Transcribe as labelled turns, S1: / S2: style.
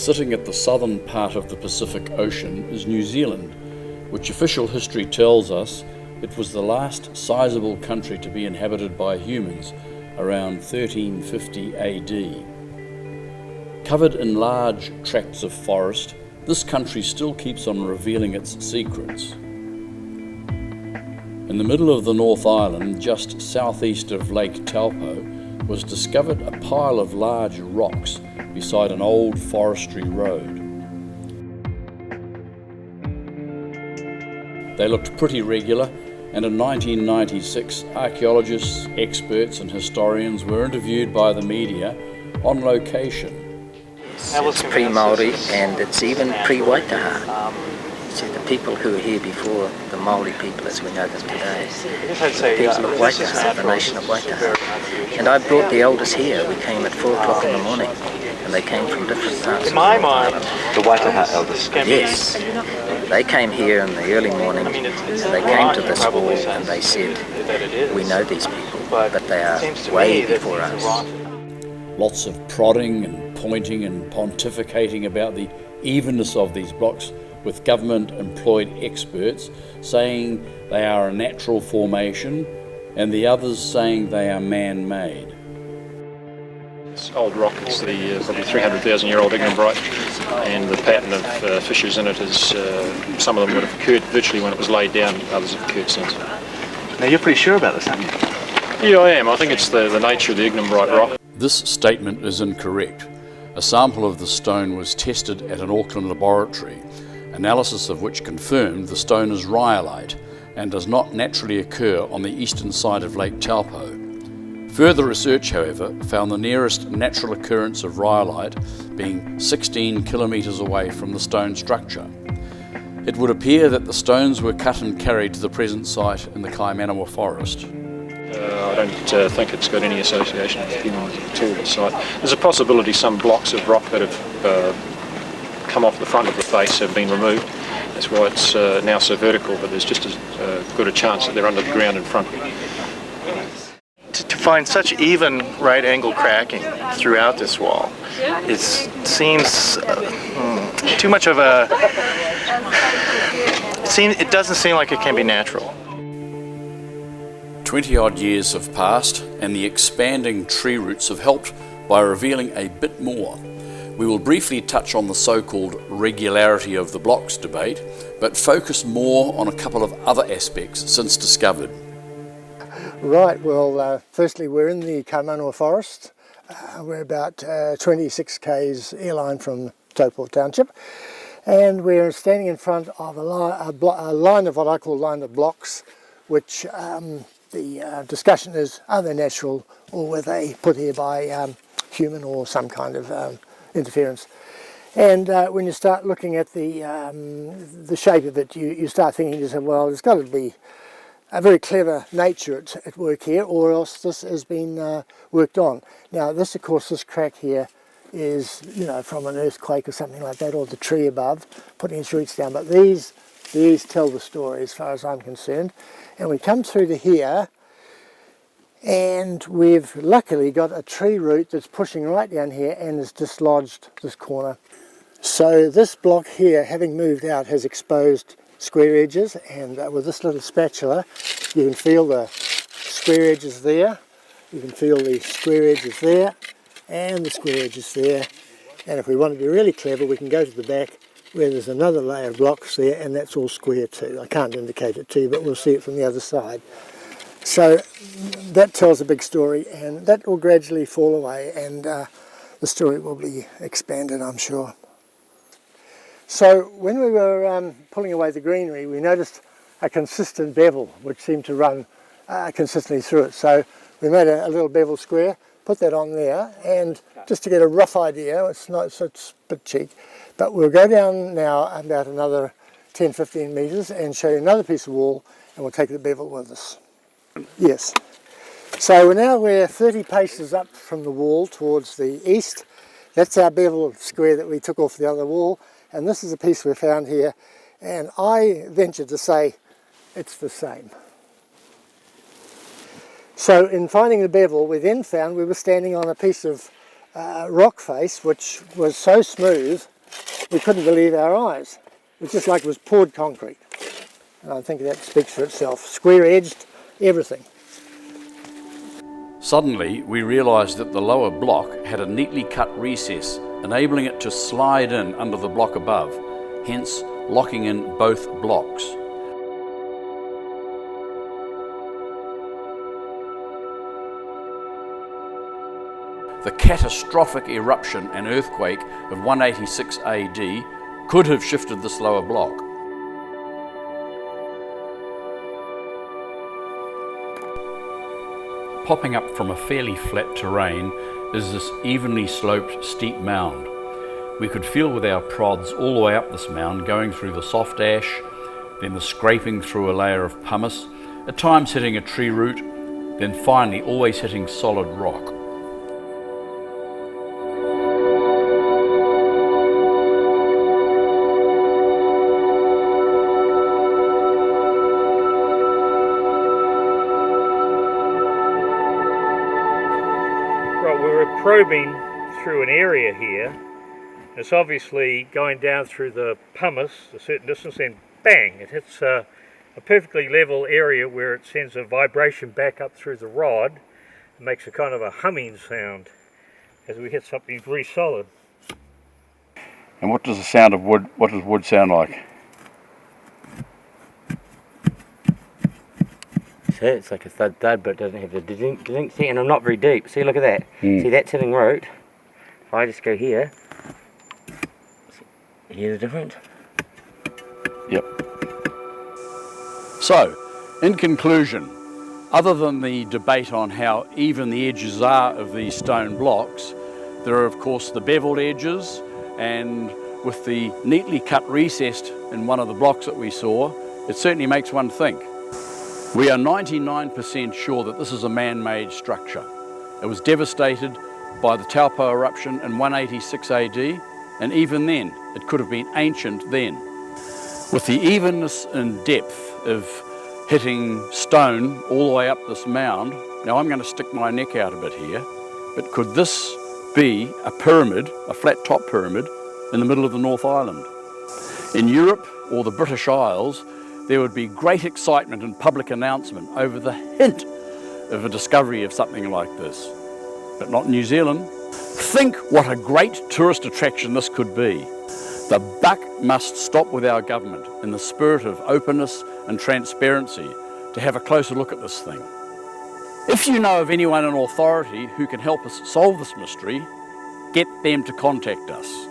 S1: sitting at the southern part of the Pacific Ocean is New Zealand, which official history tells us it was the last sizable country to be inhabited by humans around 1350 AD. Covered in large tracts of forest, this country still keeps on revealing its secrets. In the middle of the North Island, just southeast of Lake Taupo, was discovered a pile of large rocks beside an old forestry road. They looked pretty regular, and in 1996, archaeologists, experts and historians were interviewed by the media on location.
S2: It's pre-Māori and it's even pre-Waitaha. See, the people who were here before the Māori people as we know them today, the people of Waitaha, the nation of Waitaha. And I brought the elders here. We came at 4 o'clock in the morning and they came from different parts of the island.
S3: The Waitaha elders?
S2: Yes. They came here in the early morning and they came to this wall and they said, we know these people, but they are way before us.
S1: Lots of prodding and pointing and pontificating about the evenness of these blocks, with government-employed experts saying they are a natural formation and the others saying they are man-made.
S4: This old rock is the probably 300,000-year-old ignimbrite, and the pattern of fissures in it is, some of them would have occurred virtually when it was laid down, others have occurred since.
S3: Now you're pretty sure about this, aren't you?
S4: Yeah, I am. I think it's the nature of the ignimbrite rock.
S1: This statement is incorrect. A sample of the stone was tested at an Auckland laboratory, analysis of which confirmed the stone is rhyolite and does not naturally occur on the eastern side of Lake Taupo. Further research, however, found the nearest natural occurrence of rhyolite being 16 kilometres away from the stone structure. It would appear that the stones were cut and carried to the present site in the Kaimanawa forest.
S4: I don't think it's got any association with humans at all, the site. There's a possibility some blocks of rock that have come off the front of the face have been removed. That's why it's now so vertical, but there's just as good a chance that they're under the ground in front.
S5: To find such even right angle cracking throughout this wall, it seems too much of a... It doesn't seem like it can be natural.
S1: 20-odd years have passed, and the expanding tree roots have helped by revealing a bit more. We will briefly touch on the so-called regularity of the blocks debate, but focus more on a couple of other aspects since discovered.
S6: Right, well, firstly we're in the Kaimanawa forest. We're about 26 k's airline from Taupo Township, and we're standing in front of a line of what I call line of blocks, which the discussion is, are they natural or were they put here by human or some kind of interference? And when you start looking at the shape of it, you start thinking to yourself, well, there's got to be a very clever nature at work here, or else this has been worked on. Now this, of course, this crack here is, you know, from an earthquake or something like that, or the tree above putting its roots down, but these tell the story as far as I'm concerned. And we come through to here, and we've luckily got a tree root that's pushing right down here and has dislodged this corner. So this block here, having moved out, has exposed square edges, and with this little spatula you can feel the square edges there, you can feel the square edges there, and the square edges there. And if we want to be really clever, we can go to the back where there's another layer of blocks there, and that's all square too. I can't indicate it to you, but we'll see it from the other side. So that tells a big story, and that will gradually fall away, and the story will be expanded, I'm sure. So when we were pulling away the greenery, we noticed a consistent bevel which seemed to run consistently through it. So we made a little bevel square, put that on there, and just to get a rough idea, it's a bit cheek, but we'll go down now about another 10-15 metres and show you another piece of wall, and we'll take the bevel with us. Yes. So we're 30 paces up from the wall towards the east. That's our bevel square that we took off the other wall, and this is a piece we found here, and I venture to say it's the same. So in finding the bevel, we then found we were standing on a piece of rock face which was so smooth we couldn't believe our eyes. It was just like it was poured concrete. And I think that speaks for itself. Square-edged, everything.
S1: Suddenly, we realised that the lower block had a neatly cut recess, enabling it to slide in under the block above, hence locking in both blocks. The catastrophic eruption and earthquake of 186 AD could have shifted this lower block. Popping up from a fairly flat terrain is this evenly sloped steep mound. We could feel with our prods all the way up this mound, going through the soft ash, then the scraping through a layer of pumice, at times hitting a tree root, then finally always hitting solid rock.
S7: Right, we were probing through an area here. It's obviously going down through the pumice a certain distance, and bang, it hits a perfectly level area where it sends a vibration back up through the rod. It makes a kind of a humming sound as we hit something very solid.
S1: And what does the sound of wood, what does wood sound like?
S8: See, it's like a thud, but it doesn't have the dink. See, and I'm not very deep. See, look at that. See, that's hitting root. If I just go here, hear the difference?
S1: Yep. So, in conclusion, other than the debate on how even the edges are of these stone blocks, there are of course the beveled edges, and with the neatly cut recess in one of the blocks that we saw, it certainly makes one think. We are 99% sure that this is a man-made structure. It was devastated by the Taupo eruption in 186 AD, and even then, it could have been ancient then. With the evenness and depth of hitting stone all the way up this mound, now I'm going to stick my neck out a bit here, but could this be a pyramid, a flat top pyramid, in the middle of the North Island? In Europe or the British Isles, there would be great excitement and public announcement over the hint of a discovery of something like this. But not in New Zealand. Think what a great tourist attraction this could be. The buck must stop with our government in the spirit of openness and transparency to have a closer look at this thing. If you know of anyone in authority who can help us solve this mystery, get them to contact us.